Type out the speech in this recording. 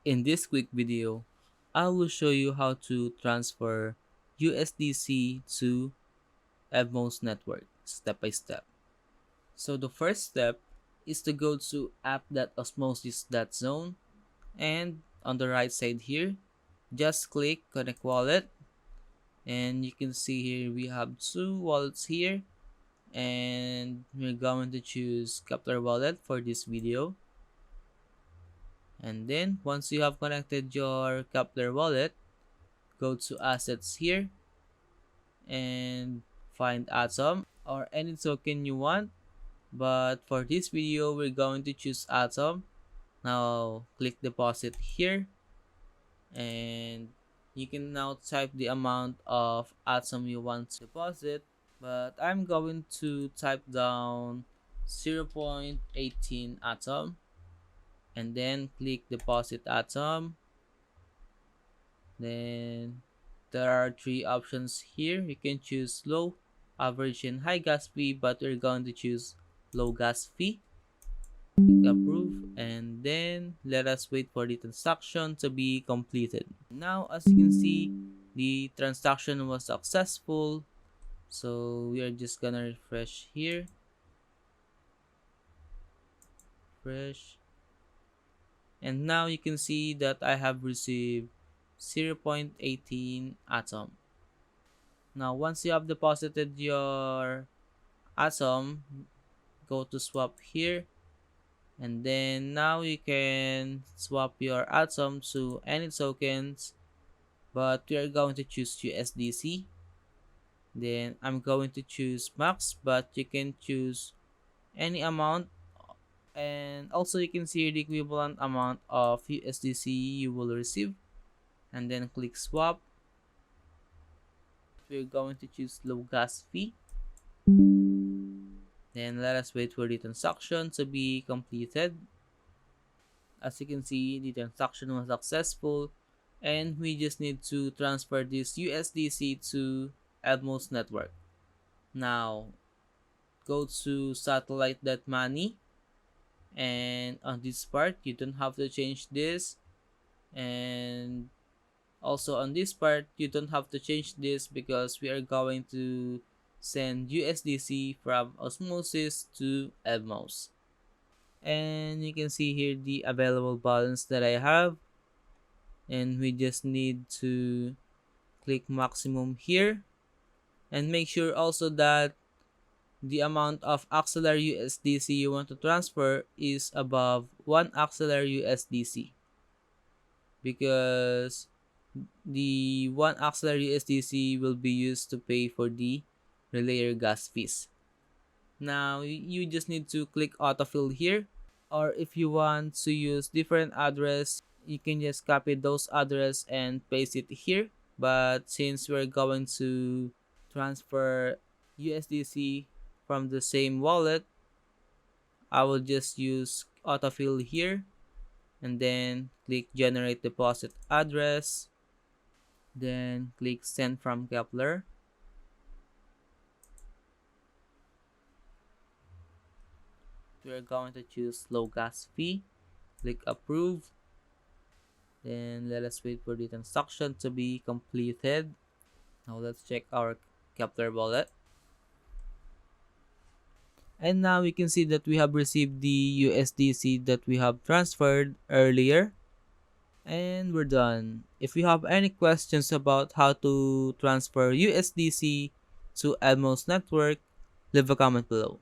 In this quick video, I will show you how to transfer USDC to EVMOS Network step by step. So the first step is to go to app.osmosis.zone, and on the right side here, just click connect wallet, and you can see here we have two wallets here, and we're going to choose Kepler wallet for this video. And then once you have connected your Kepler wallet, go to assets here and find Atom or any token you want, but for this video we're going to choose Atom. Now click deposit here, and you can now type the amount of Atom you want to deposit, but I'm going to type down 0.18 Atom, and then click deposit Atom. Then there are three options here. You can choose low, average, and high gas fee, but we're going to choose low gas fee. Click approve, and then let us wait for the transaction to be completed. Now, as you can see, the transaction was successful. So we are just gonna refresh here. Refresh. And now you can see that I have received 0.18 Atom. Now once you have deposited your Atom, go to swap here, and then now you can swap your Atom to any tokens, but we are going to choose USDC. Then I'm going to choose max, but you can choose any amount, and also you can see the equivalent amount of USDC you will receive, and then click swap. We're going to choose low gas fee. Then let us wait for the transaction to be completed. As you can see, the transaction was successful, and we just need to transfer this USDC to EVMOS Network. Now go to satellite.money, and on this part you don't have to change this, and also on this part you don't have to change this because we are going to send USDC from osmosis to EVMOS. And you can see here the available balance that I have, and we just need to click maximum here, and make sure also that the amount of Axelar USDC you want to transfer is above 1 Axelar USDC, because the 1 Axelar USDC will be used to pay for the relayer gas fees. Now you just need to click autofill here, or if you want to use different address, you can just copy those address and paste it here. But since we're going to transfer USDC from the same wallet, I will just use autofill here, and then click generate deposit address, then click send from Kepler. We're going to choose low gas fee, click approve, then let us wait for the transaction to be completed. Now let's check our Kepler wallet, and now we can see that we have received the USDC that we have transferred earlier, and we're done. If you have any questions about how to transfer USDC to EVMOS Network, leave a comment below.